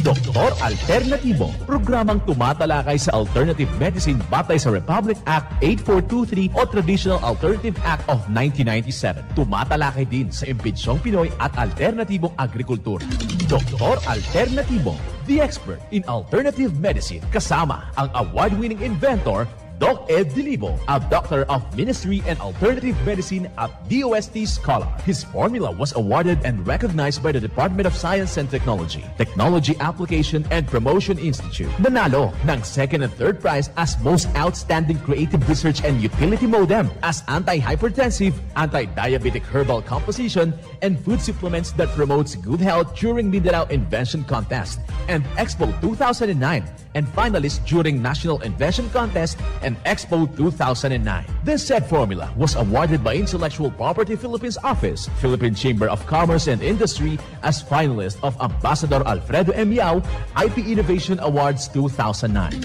Doktor Alternatibo, programang tumatalakay sa alternative medicine batay sa Republic Act 8423 o Traditional Alternative Act of 1997. Tumatalakay din sa imbitsyong Pinoy at alternatibong agrikultura. Doktor Alternatibo, the expert in alternative medicine, kasama ang award-winning inventor Doc Ed Dilibo, a doctor of ministry and alternative medicine at DOST Scholar. His formula was awarded and recognized by the Department of Science and Technology, Technology Application and Promotion Institute. Nanalo ng second and third prize as Most Outstanding Creative Research and Utility Modem, as anti-hypertensive, anti-diabetic herbal composition, and food supplements that promotes good health during Mindanao Invention Contest and Expo 2009, and finalist during National Invention Contest and Expo 2009. This said formula was awarded by Intellectual Property Philippines Office, Philippine Chamber of Commerce and Industry as finalist of Ambassador Alfredo M. Yao IP Innovation Awards 2009.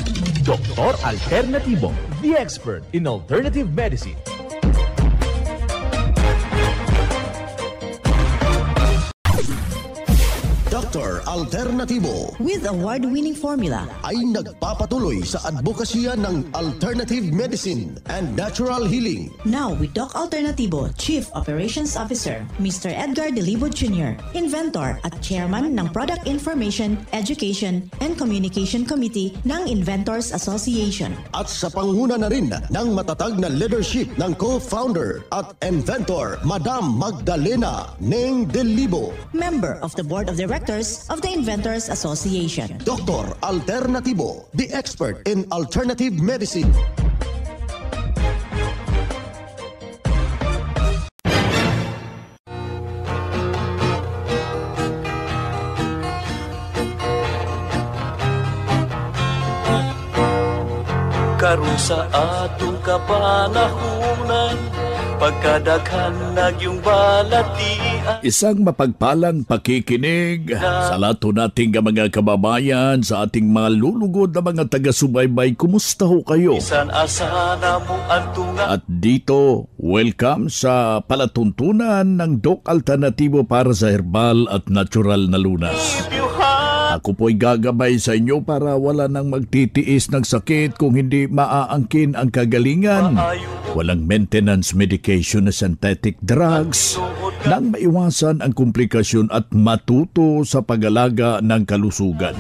Doktor Alternatibo, the expert in alternative medicine. Dr. Alternatibo with award-winning formula ay nagpapatuloy sa advokasya ng alternative medicine and natural healing. Now with Doc Alternatibo, Chief Operations Officer, Mr. Edgar Dilibo Jr., Inventor at Chairman ng Product Information, Education and Communication Committee ng Inventors Association. At sa panguna na rin ng matatag na leadership ng co-founder at inventor, Madam Magdalena Neng Dilibo, Member of the Board of Directors of the Inventors Association. Dr. Alternatibo, the expert in alternative medicine. Karon sa atong kapanahunan, pagkadaghan nagyong balatian. Isang mapagpalang pakikinig sa lato nating mga kababayan, sa ating mga lulugod na mga taga-subaybay. Kumusta ho kayo? At dito, welcome sa palatuntunan ng Doc Alternatibo para sa herbal at natural na lunas. Ako po'y gagabay sa inyo para wala nang magtitiis ng sakit kung hindi maaangkin ang kagalingan. Walang maintenance medication na synthetic drugs nang maiwasan ang komplikasyon at matuto sa pag-alaga ng kalusugan.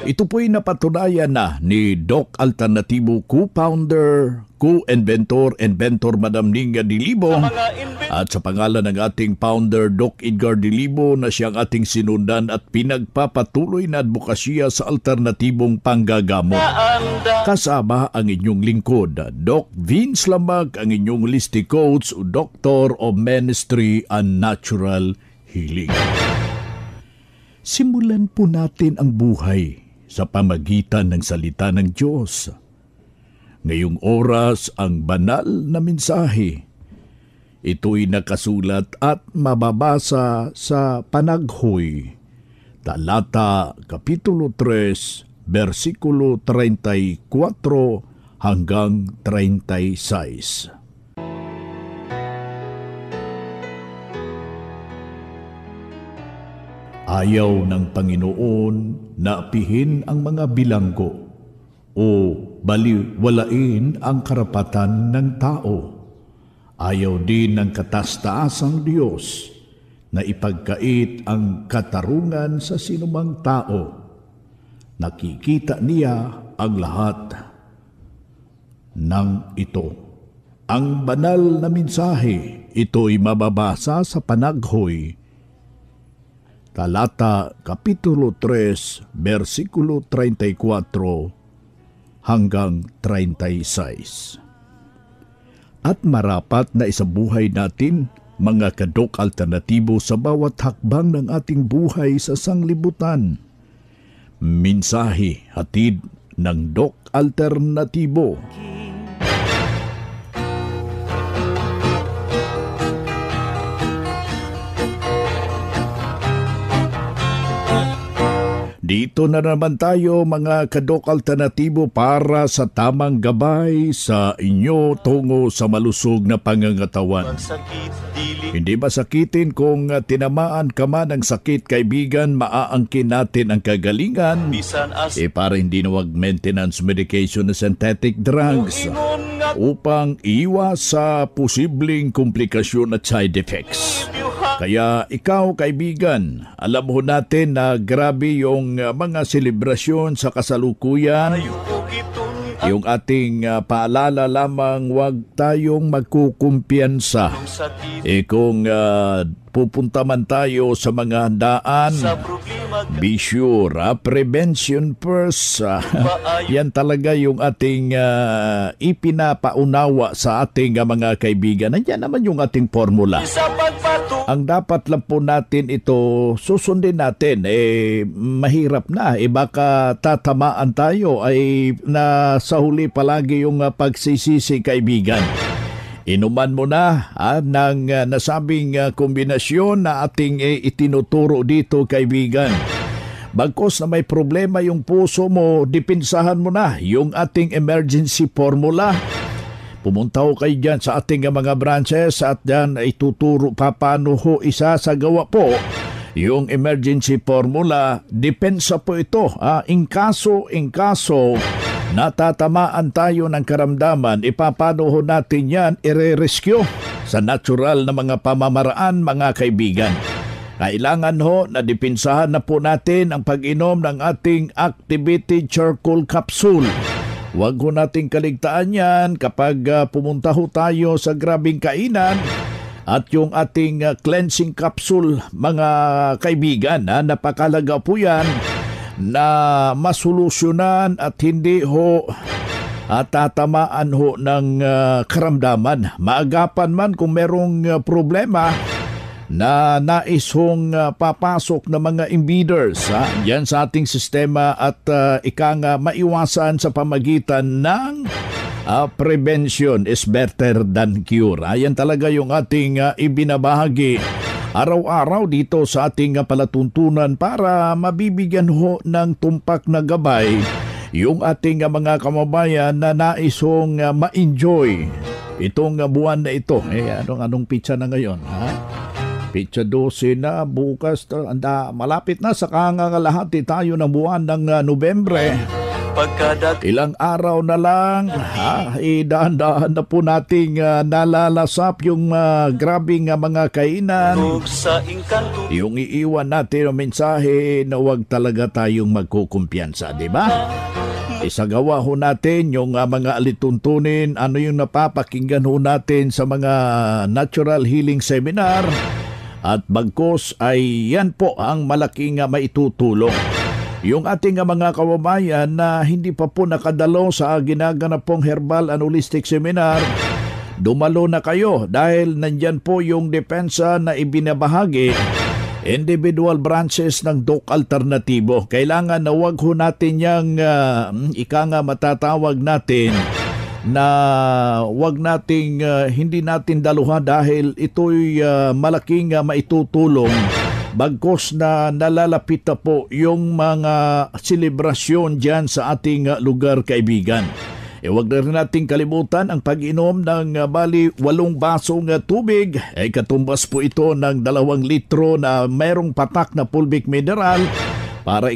Ito po'y napatunayan na ni Doc Alternatibo co-founder, co-inventor Madam Ninga Dilibo, at sa pangalan ng ating founder Doc Edgar Dilibo na siyang ating sinundan at pinagpapatuloy na advokasya sa alternatibong panggagamot. Kasama ang inyong lingkod, Doc Vince Lamag, ang inyong listy coach, Doctor of Ministry and Natural Healing. Simulan po natin ang buhay sa pamagitan ng salita ng Diyos. Ngayong oras ang banal na mensahe. Ito'y nakasulat at mababasa sa Panaghoy, Talata, Kapitulo 3, versikulo 34 hanggang 36. Ayaw ng Panginoon na apihin ang mga bilanggo o baliwalain ang karapatan ng tao. Ayaw din ng kataas-taasang Diyos na ipagkait ang katarungan sa sinumang tao. Nakikita niya ang lahat ng ito. Ang banal na mensahe, ito'y mababasa sa Panaghoy, Talata, Kapitulo 3, versikulo 34 hanggang 36. At marapat na isabuhay natin, mga kadok alternatibo, sa bawat hakbang ng ating buhay sa sanglibutan. Mensahe hatid ng Doc Alternatibo. Dito na naman tayo mga kadok alternatibo para sa tamang gabay sa inyo tungo sa malusog na pangangatawan. Hindi masakitin kung tinamaan ka man ng sakit kaibigan, maaangkin natin ang kagalingan para hindi na wag maintenance medication na synthetic drugs upang iwas sa posibleng komplikasyon at side effects. Kaya ikaw kaibigan, alam ho natin na grabe yung mga selebrasyon sa kasalukuyan. Yung ating paalala lamang, huwag tayong magkukumpiyansa. Kung pupunta man tayo sa mga handaan, be sure, prevention first. Yan talaga yung ating ipinapaunawa sa ating mga kaibigan. Nandiyan naman yung ating formula. Ang dapat lang po natin ito susundin natin. Mahirap na. Baka tatamaan tayo ay nasa huli palagi yung pagsisisi kaibigan. Inuman mo na ng nasabing kombinasyon na ating itinuturo dito kaibigan. Bagkos na may problema yung puso mo, dipinsahan mo na yung ating emergency formula. Pumunta ho kayo dyan sa ating mga branches at dyan ay tuturo paano ho isasagawa po yung emergency formula. Depensa po ito. In kaso natatamaan tayo ng karamdaman, ipapano ho natin yan, ire-rescue sa natural na mga pamamaraan mga kaibigan. Kailangan ho na dipinsahan na po natin ang pag-inom ng ating activated charcoal capsule. Huwag ho nating kaligtaan yan kapag pumunta ho tayo sa grabing kainan. At yung ating cleansing capsule mga kaibigan, napakalaga po yan na masolusyonan at hindi ho tatamaan ho ng karamdaman. Maagapan man kung merong problema na nais hong papasok na mga invaders yan sa ating sistema at maiwasan sa pamagitan ng prevention is better than cure. Ayan talaga yung ating ibinabahagi araw-araw dito sa ating palatuntunan para mabibigyan ho ng tumpak na gabay yung ating mga kamabayan na nais hong ma-enjoy itong buwan na ito. Anong pitsa na ngayon? Pitsa 12 na, bukas, malapit na sa kangangalahati tayo ng buwan ng Nobyembre. Ilang araw na lang, dahan-dahan na po nating nalalasap yung grabing mga kainan. Yung iiwan natin ang mensahe na huwag talaga tayong magkukumpiyansa, di ba? Isagawa ho natin yung mga alituntunin, ano yung napapakinggan ho natin sa mga natural healing seminar. At bagkos ay yan po ang malaking maitutulong. Yung ating mga kababayan na hindi pa po nakadalo sa ginaganap pong herbal and holistic seminar, dumalo na kayo dahil nandyan po yung depensa na ibinabahagi, individual branches ng Doc Alternatibo. Kailangan na wag ho natin yung matatawag natin na wag nating hindi natin daluhan dahil ito'y malaking maitutulong. Bagkos na nalalapit na po yung mga selebrasyon dyan sa ating lugar kaibigan. Huwag na rin nating kalimutan ang pag-inom ng bali 8 basong tubig. Katumbas po ito ng 2 litro na mayroong patak na fulvic mineral para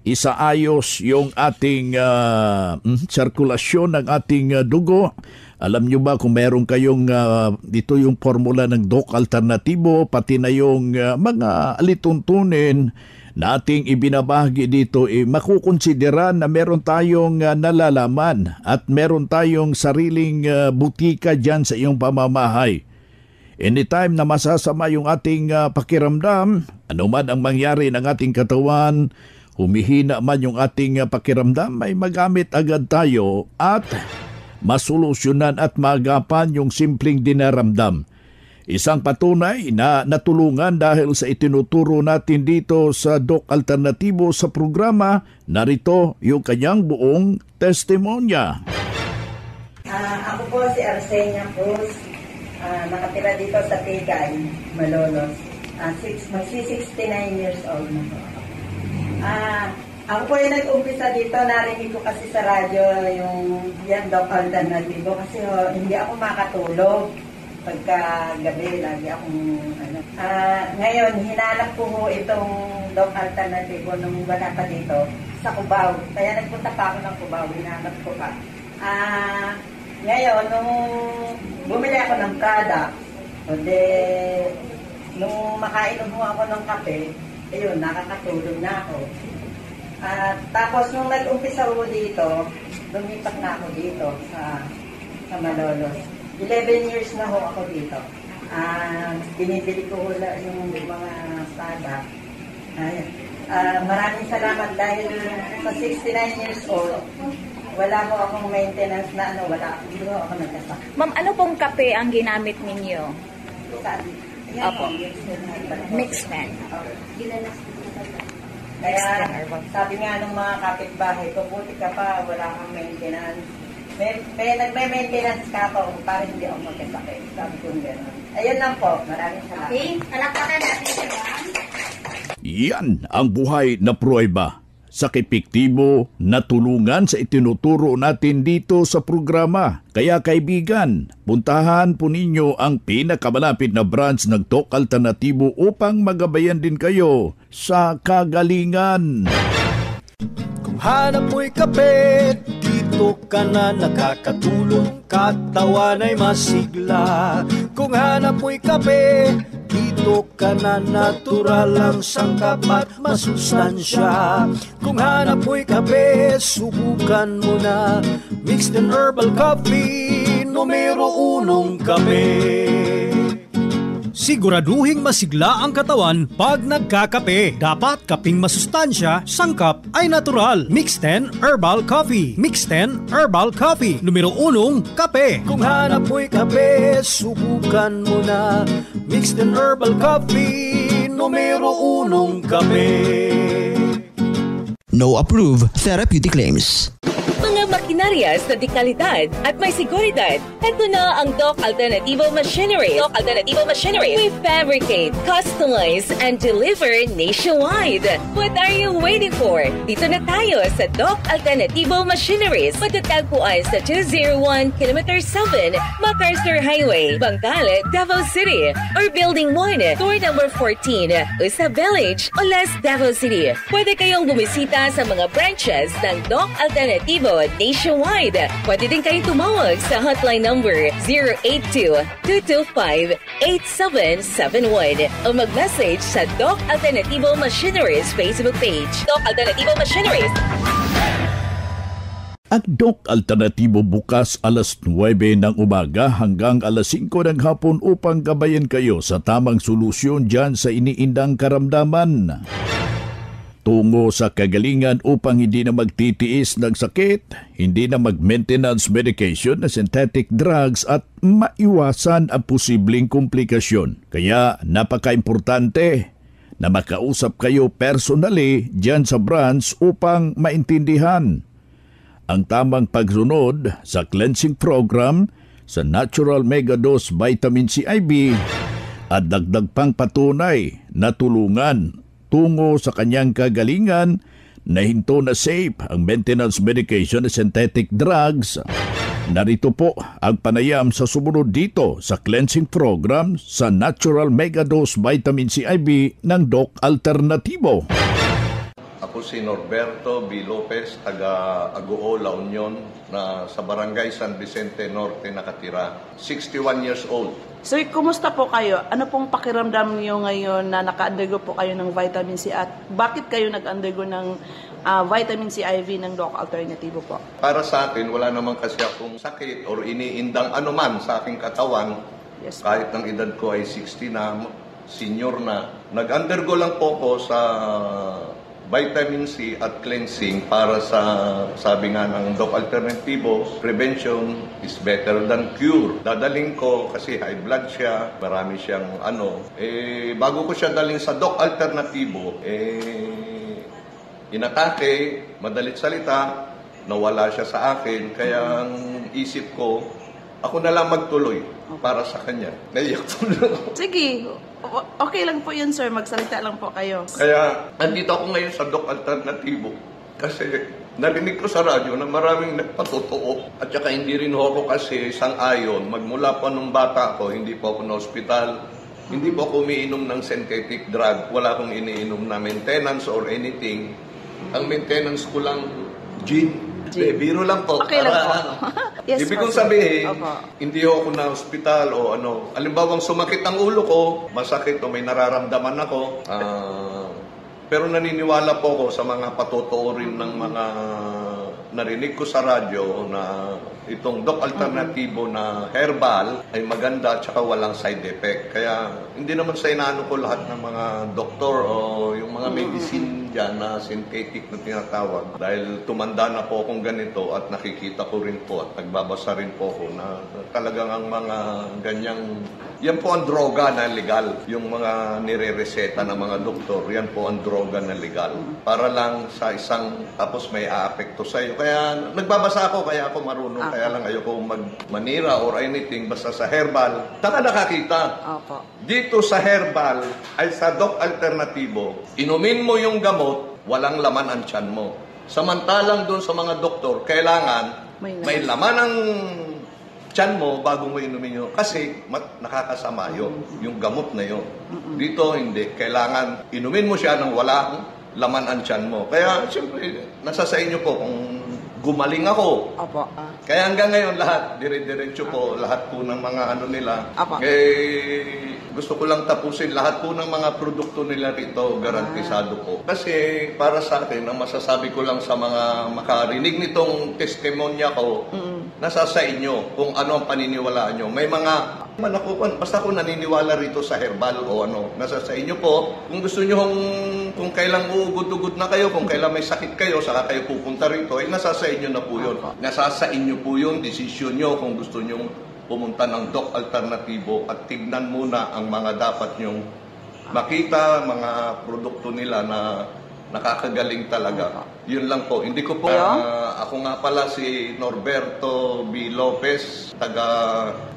isaayos yung ating sirkulasyon ng ating dugo. Alam nyo ba kung meron kayong dito yung formula ng Doc Alternatibo, pati na yung mga alituntunin na ating ibinabahagi dito, makukonsidera na meron tayong nalalaman at meron tayong sariling butika dyan sa iyong pamamahay. Anytime na masasama yung ating pakiramdam, anuman ang mangyari ng ating katawan, humihina man yung ating pakiramdam, may magamit agad tayo at masolusyonan at maagapan yung simpleng dinaramdam. Isang patunay na natulungan dahil sa itinuturo natin dito sa Doc Alternatibo sa programa. Narito yung kanyang buong testimonya. Ako po si Arsenia Cruz, nakatira dito sa Tigay, Malolos. 69 years old na po. Ako po yung nag-umpisa dito, narinig ko kasi sa radyo yung yan Doc Alternativo kasi hindi ako makatulog. Pagka gabi, lagi akong ngayon, hinanap ko itong Doc Alternativo nung wala pa dito sa Cubao. Kaya nagpunta pa ako ng Cubao, hinanap ko pa. Ngayon, nung bumili ako ng product, nung makainom mo ako ng kape, ayun, nakakatulog na ako. Tapos nung nag-umpisa ko dito, lumipat na ako dito sa Malolos. 11 years na ho ako dito. Binibili ko yung mga product. Maraming salamat dahil sa 69 years old, wala ko akong maintenance na hindi ko ako nagkasakit. Ma'am, ano pong kape ang ginamit ninyo? Opo. Mixed man. Kaya sabi nga ng mga kapitbahay ko, buti ka pa, wala kang maintenance. Nagme-maintenance ka ako para hindi ako magkasakit. Sabi ko gano'n. Ayun lang po. Maraming salamat. Okay, palakpakan natin siya. Yan ang buhay na pruweba sa epektibo na tulungan sa itinuturo natin dito sa programa. Kaya kaibigan, puntahan po ninyo ang pinakamalapit na branch ng Doc Alternativo upang magabayan din kayo sa kagalingan. Kung hanap mo'y kape, dito ka na nakakatulong, katawan ay masigla. Kung hanap mo'y kape, dito ka na natural ang sangkap at masustansya. Kung hanap mo'y kape, subukan mo na mixed and herbal coffee, numero 1 kape. Siguraduhing masigla ang katawan pag nagkakape. Dapat kaping masustansya, sangkap ay natural. Mixed 10 Herbal Coffee. Mixed 10 Herbal Coffee. Numero 1, kape. Kung hanap mo'y kape, subukan mo na mixed and herbal coffee, numero 1 kape. No approved therapeutic claims. Mga makinarias na dekalidad at may seguridad. Ito na ang Doc Alternativo Machinery. Doc Alternativo Machinery. We fabricate, customize, and deliver nationwide. What are you waiting for? Dito na tayo sa Doc Alternativo Machineries. Matatagpuan sa 201 km 7 MacArthur Highway, Bangkal, Davao City. Or Building 1, Door number 14, Usa Village, Olas, Davao City. Pwede kayong bumisita sa mga branches ng Doc Alternativo nationwide. Pwede din kayong tumawag sa hotline number 082-225-8771 o mag-message sa Doc Alternativo Machineries Facebook page. Doc Alternativo Machineries. Ang Doc Alternativo bukas alas 9 ng umaga hanggang alas 5 ng hapon upang gabayan kayo sa tamang solusyon dyan sa iniindang karamdaman. Tungo sa kagalingan upang hindi na magtitiis ng sakit, hindi na mag-maintenance medication na synthetic drugs at maiwasan ang posibleng komplikasyon. Kaya napaka-importante na makausap kayo personally dyan sa branch upang maintindihan ang tamang pagsunod sa cleansing program sa Natural Mega Dose Vitamin C IV at dagdag pang patunay na tulungan tungo sa kanyang kagalingan na hinto na safe ang maintenance medication na synthetic drugs. Narito po ang panayam sa sumunod dito sa cleansing program sa Natural Mega Dose Vitamin C IV ng Doc Alternativo. Ako si Norberto B. Lopez, taga Agoo, La Union, na sa Barangay San Vicente Norte nakatira. 61 years old. Sir, kumusta po kayo? Ano pong pakiramdam niyo ngayon na naka-undergo po kayo ng vitamin C at bakit kayo nag-undergo ng vitamin C IV ng Doc Alternativo po? Para sa akin, wala naman kasi akong sakit or iniindang anuman sa aking katawan. Yes, kahit ang edad ko ay 60 na, senior na. Nag-undergo lang po ko sa vitamin C at cleansing para sa, sabi nga ng Doc Alternativo, prevention is better than cure. Dadaling ko kasi high blood siya, marami siyang bago ko siya daling sa Doc Alternativo, inatake, madalit salita, nawala siya sa akin, kaya ang isip ko, ako na lang magtuloy para sa kanya. Naiyak tuloy. Sige, okay lang po yun, sir. Magsalita lang po kayo. Kaya, andito ako ngayon sa Doc Alternativo Kasi narinig ko sa radyo na maraming nagpatotoo. At saka hindi rin ako kasi sang-ayon. Magmula pa nung bata ako, hindi po ako na hospital. Hindi po ako umiinom ng synthetic drug. Wala akong iniinom na maintenance or anything. Ang maintenance ko lang, gin. Biro lang po. Okay lang po. Yes, ibig kong sabihin, hindi ako na hospital o ano. Alimbawang sumakit ang ulo ko, masakit o may nararamdaman ako. Pero naniniwala po ako sa mga patotoo rin ng mga narinig ko sa radyo na itong Doc Alternativo na herbal ay maganda at saka walang side effect. Kaya hindi naman sa inaano ko lahat ng mga doktor o yung mga medicine dyan na synthetic na tinatawag. Dahil tumanda na po akong ganito at nakikita ko rin po at nagbabasa rin po ako na talagang ang mga ganyang, yan po ang droga na legal. Yung mga nire-reseta ng mga doktor, yan po ang droga na legal. Para lang sa isang, tapos may aapekto sa iyo. Kaya nagbabasa ako, kaya ako marunong. Kaya lang ayoko manira or anything basta sa herbal. Taka nakakita. Dito sa herbal ay sa Doc Alternativo, inumin mo yung gamot, walang laman ang tiyan mo. Samantalang doon sa mga doktor, kailangan may laman ang tiyan mo bago mo inumin yun. Kasi nakakasama yun, yung gamot na yun. Dito hindi. Kailangan inumin mo siya nang walang laman ang tiyan mo. Kaya siyempre, nasa sa inyo po kung gumaling ako. Kaya hanggang ngayon lahat, dire-diretso po, lahat po ng mga ano nila. Gusto ko lang tapusin lahat po ng mga produkto nila rito, garantisado po. Kasi para sa akin, ang masasabi ko lang sa mga makarinig nitong testimonya ko, nasa sa inyo kung ano ang paniniwalaan nyo. May mga basta ako naniniwala rito sa herbal o ano, nasa sa inyo po. Kung gusto nyo kung kailang uugod-ugod na kayo, kung kailang may sakit kayo, saka kayo pupunta rito, ay nasa sa inyo na po yun. Nasa sa inyo po yun, desisyon nyo kung gusto nyo pumunta ng Doc Alternativo at tignan muna ang mga dapat nyong makita, mga produkto nila na nakakagaling talaga. Yun lang po. Hindi ko po, ako nga pala si Norberto B. Lopez, taga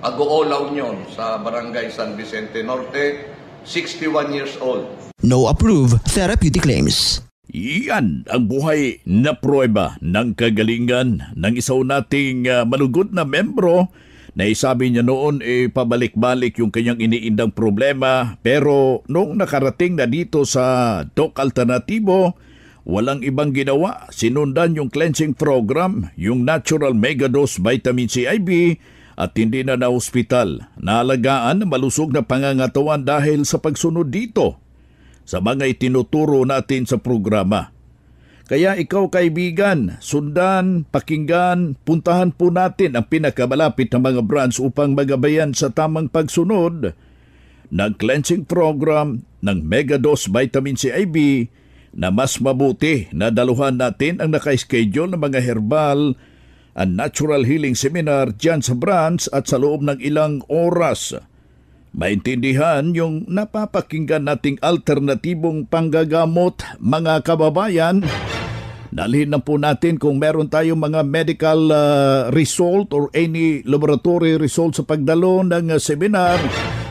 Agoolaw Union sa Barangay San Vicente Norte, 61 years old. No approved therapeutic claims. Iyan ang buhay na pruweba ng kagalingan ng isaw nating malugod na membro na isabi niya noon pabalik-balik yung kanyang iniindang problema, pero nung nakarating na dito sa Doc Alternativo, walang ibang ginawa. Sinundan yung cleansing program, yung natural megadose vitamin C IV at hindi na hospital. Naalagaan na malusog na pangangatawan dahil sa pagsunod dito sa mga itinuturo natin sa programa. Kaya ikaw kaibigan, sundan, pakinggan, puntahan po natin ang pinakamalapit na mga branch upang magabayan sa tamang pagsunod ng cleansing program ng Megadose Vitamin C IV na mas mabuti na daluhan natin ang naka-schedule ng mga herbal and natural healing seminar dyan sa branch at sa loob ng ilang oras. Maintindihan yung napapakinggan nating alternatibong panggagamot, mga kababayan. Dalhin na po natin kung meron tayong mga medical result or any laboratory result sa pagdalo ng seminar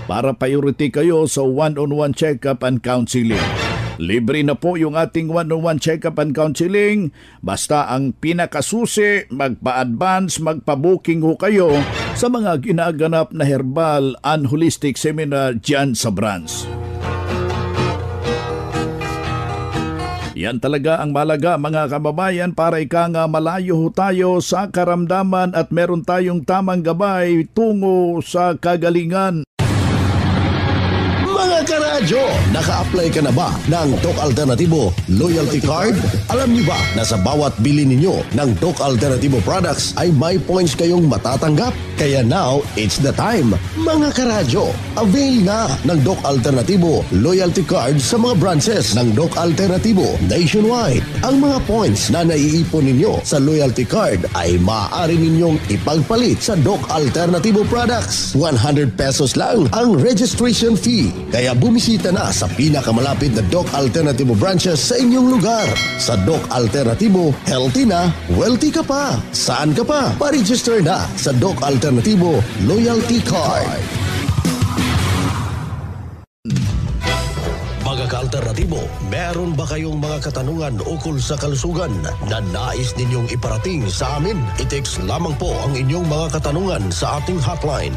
para priority kayo sa one-on-one check-up and counseling. Libre na po yung ating one-on-one check-up and counseling. Basta ang pinakasusi, magpa-advance, magpa-booking ho kayo sa mga ginaganap na herbal and holistic seminar dyan sa branch. Yan talaga ang malaga mga kababayan para ika nga malayo ho tayo sa karamdaman at meron tayong tamang gabay tungo sa kagalingan. Mga karadyo, naka-apply ka na ba ng Doc Alternativo Loyalty Card? Alam niyo ba na sa bawat bili ninyo ng Doc Alternativo products ay may points kayong matatanggap? Kaya now, it's the time. Mga karadyo, avail na ng Doc Alternativo Loyalty Card sa mga branches ng Doc Alternativo nationwide. Ang mga points na naiipon ninyo sa Loyalty Card ay maaari ninyong ipagpalit sa Doc Alternativo products. 100 pesos lang ang registration fee. Kaya bumisita na sa pinakamalapit na Doc Alternativo branches sa inyong lugar. Sa Doc Alternativo, healthy na, wealthy ka pa. Saan ka pa? Pa-register na sa Doc Alternativo Loyalty Card. Mga ka-alternatibo, meron ba ba kayong mga katanungan ukol sa kalusugan na nais ninyong iparating sa amin? I-text lamang po ang inyong mga katanungan sa ating hotline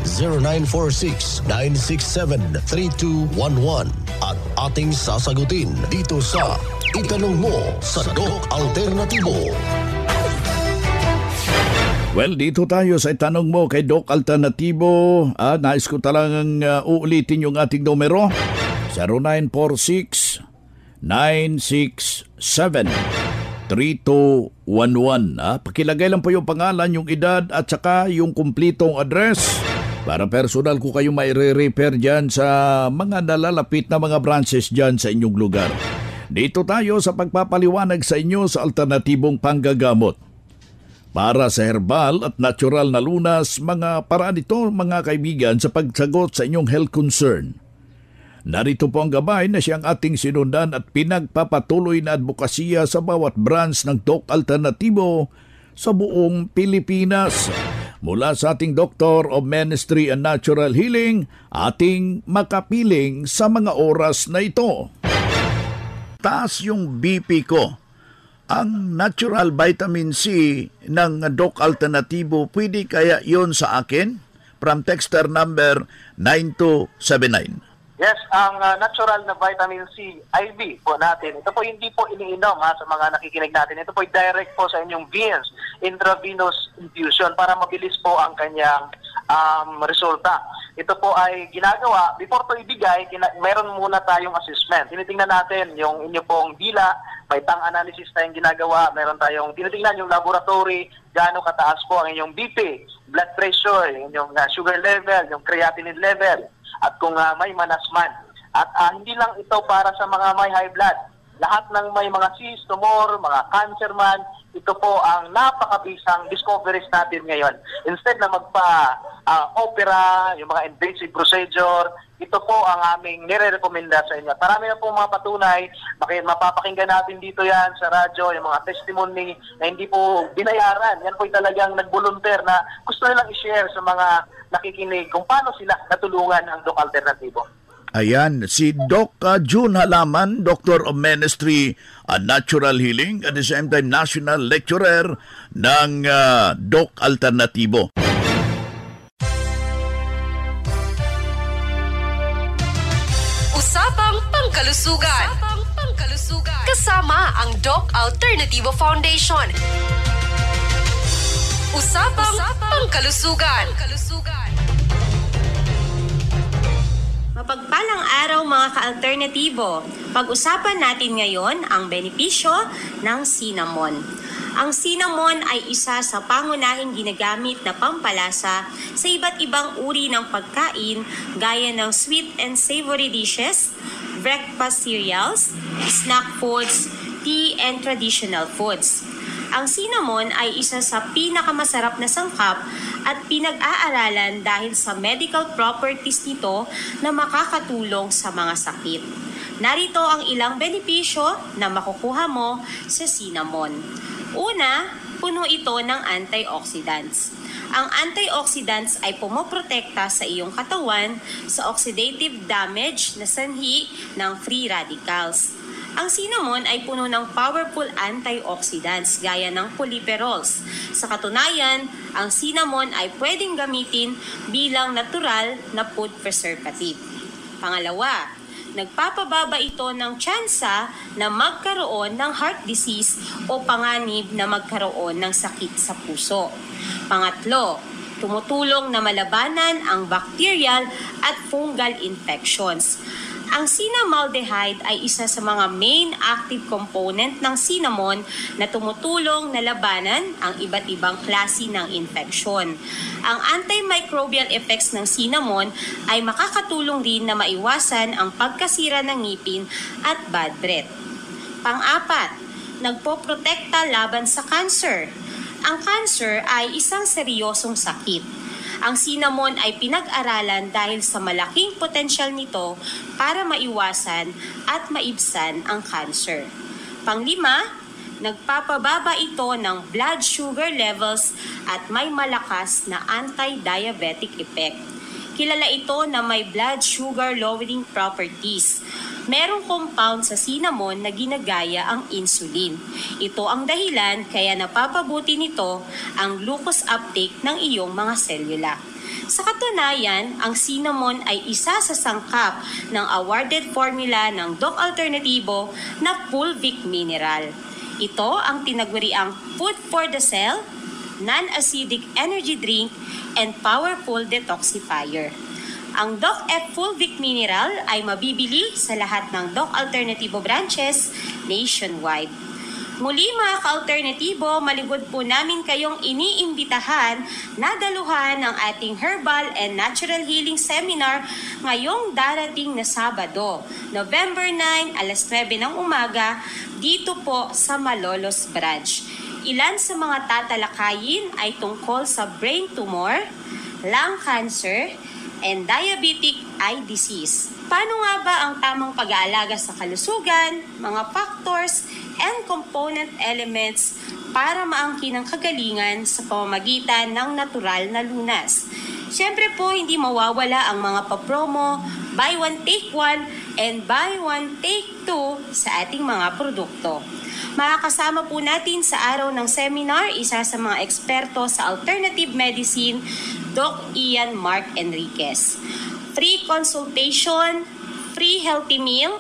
0946-967-3211 at ating sasagutin dito sa Itanong Mo sa Doc Alternatibo. Well, dito tayo sa Itanong Mo kay Doc Alternatibo. Nais ko talagang uulitin yung ating numero. 0946-967-3211. Pakilagay lang po yung pangalan, yung edad at saka yung kumplitong address para personal ko kayo maire-repair dyan sa mga nalalapit na mga branches dyan sa inyong lugar. Dito tayo sa pagpapaliwanag sa inyo sa alternatibong panggagamot. Para sa herbal at natural na lunas, mga paraan ito mga kaibigan sa pagsagot sa inyong health concern. Narito po ang gabay na siyang ating sinundan at pinagpapatuloy na advokasya sa bawat branch ng Doc Alternatibo sa buong Pilipinas. Mula sa ating Doctor of Ministry and Natural Healing, ating makapiling sa mga oras na ito. Taas yung BP ko. Ang natural vitamin C ng Doc Alternatibo, pwede kaya yon sa akin? From texter number 9279. Yes, ang natural na vitamin C IV po natin. Ito po hindi po iniinom sa mga nakikinig natin. Ito po direct po sa inyong veins, intravenous infusion para mabilis po ang kanyang resulta. Ito po ay ginagawa, before to ibigay, meron muna tayong assessment. Tinitingnan natin yung inyo pong dila, may tang analysis tayong ginagawa, meron tayong tinitingnan yung laboratory, gaano kataas po ang inyong BP, blood pressure, yung sugar level, yung creatinine level, at kung may manasman. At hindi lang ito para sa mga may high blood. Lahat ng may mga cyst, tumor, mga cancer man, ito po ang napakabisang discoveries natin ngayon. Instead na magpa-opera, yung mga invasive procedure, ito po ang aming nire-recommenda sa inyo. Marami na po mga patunay, mapapakinggan natin dito yan sa radyo, yung mga testimony na hindi po binayaran. Yan po talagang nag-volunteer na gusto nilang i-share sa mga nakikinig kung paano sila natulungan ng Doc Alternatibo. Ayan, si Doc June Halaman, Doctor of Ministry and Natural Healing, at the same time National Lecturer ng Doc Alternatibo. Usapang Pangkalusugan. Kasama ang Doc Alternativo Foundation. Usapang Pangkalusugan. Mapagpalang araw mga ka-alternatibo. Pag-usapan natin ngayon ang benepisyo ng cinnamon. Ang cinnamon ay isa sa pangunahing ginagamit na pampalasa sa iba't ibang uri ng pagkain gaya ng sweet and savory dishes, breakfast cereals, snack foods, tea, and traditional foods. Ang cinnamon ay isa sa pinakamasarap na sangkap at pinag-aaralan dahil sa medical properties nito na makakatulong sa mga sakit. Narito ang ilang benepisyo na makukuha mo sa cinnamon. Una, puno ito ng antioxidants. Ang antioxidants ay pumoprotekta sa iyong katawan sa oxidative damage na sanhi ng free radicals. Ang cinnamon ay puno ng powerful antioxidants gaya ng polyperols. Sa katunayan, ang cinnamon ay pwedeng gamitin bilang natural na food preservative. Pangalawa, nagpapababa ito ng tsansa na magkaroon ng heart disease o panganib na magkaroon ng sakit sa puso. Pangatlo, tumutulong na malabanan ang bacterial at fungal infections. Ang cinnamaldehyde ay isa sa mga main active component ng cinnamon na tumutulong na labanan ang iba't ibang klase ng infeksyon. Ang antimicrobial effects ng cinnamon ay makakatulong din na maiwasan ang pagkasira ng ngipin at bad breath. Pang-apat, nagpoprotekta laban sa cancer. Ang cancer ay isang seryosong sakit. Ang cinnamon ay pinag-aralan dahil sa malaking potensyal nito para maiwasan at maibsan ang cancer. Panglima, nagpapababa ito ng blood sugar levels at may malakas na anti-diabetic effect. Kilala ito na may blood sugar lowering properties. Merong compound sa cinnamon na ginagaya ang insulin. Ito ang dahilan kaya napapabuti nito ang glucose uptake ng iyong mga selula. Sa katunayan, ang cinnamon ay isa sa sangkap ng awarded formula ng Doc Alternativo na fulvic mineral. Ito ang tinaguriang food for the cell, non-acidic energy drink, and powerful detoxifier. Ang Doc F Fulvic Mineral ay mabibili sa lahat ng Doc Alternativo branches nationwide. Muli mga ka-alternatibo, maligod po namin kayong iniimbitahan na daluhan ng ating Herbal and Natural Healing Seminar ngayong darating na Sabado, November 9, alas 9 ng umaga, dito po sa Malolos Branch. Ilan sa mga tatalakayin ay tungkol sa brain tumor, lung cancer, and diabetic eye disease. Paano nga ba ang tamang pag-aalaga sa kalusugan, mga factors, and component elements para maangkin ang kagalingan sa pamamagitan ng natural na lunas? Siyempre po, hindi mawawala ang mga papromo, buy one take one, and buy one take two sa ating mga produkto. Makakasama po natin sa araw ng seminar, isa sa mga eksperto sa alternative medicine, Doc Ian Mark Enriquez. Free consultation, free healthy meal,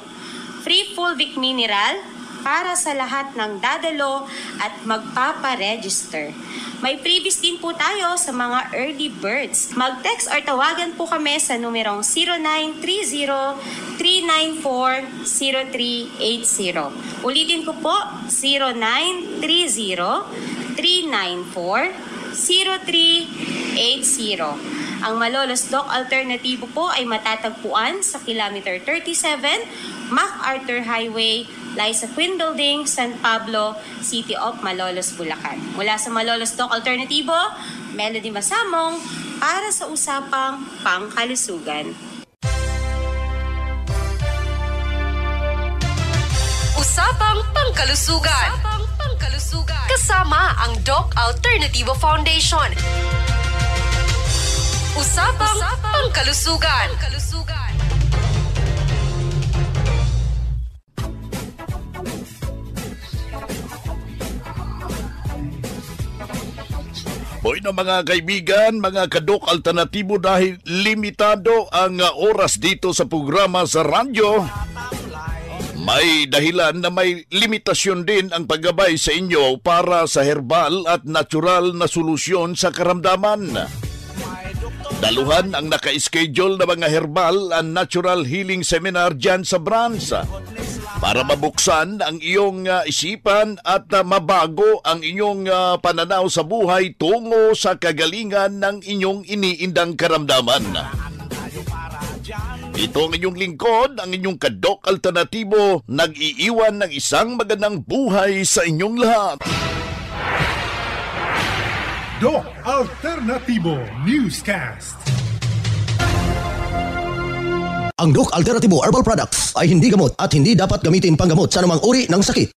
free fulvic mineral para sa lahat ng dadalo at magpaparegister. May freebies din po tayo sa mga early birds. Mag-text or tawagan po kami sa numerong 0930-394-0380. Ulitin ko po, 0930-394-0380. Ang Malolos Doc Alternativo po ay matatagpuan sa kilometer 37, MacArthur Highway, Liza Quinn Building, San Pablo, City of Malolos, Bulacan. Mula sa Malolos Doc Alternativo, Melody Masamong para sa usapang pangkalusugan. Usapang pangkalusugan. Kasama ang Doc Alternativo Foundation. Usapang pangkalusugan. Hoy na mga kaibigan, mga ka-Doc Alternatibo, dahil limitado ang oras dito sa programa sa radyo, may dahilan na may limitasyon din ang paggabay sa inyo para sa herbal at natural na solusyon sa karamdaman. Daluhan ang naka-schedule na mga herbal and natural healing seminar dyan sa branch para mabuksan ang iyong isipan at mabago ang inyong pananaw sa buhay tungo sa kagalingan ng inyong iniindang karamdaman. Ito ang inyong lingkod, ang inyong ka-Doc Alternatibo, nag-iiwan ng isang magandang buhay sa inyong lahat. Doc Alternativo Newscast. Ang Doc Alternativo Herbal Products ay hindi gamot at hindi dapat gamitin panggamot sa anumang uri ng sakit.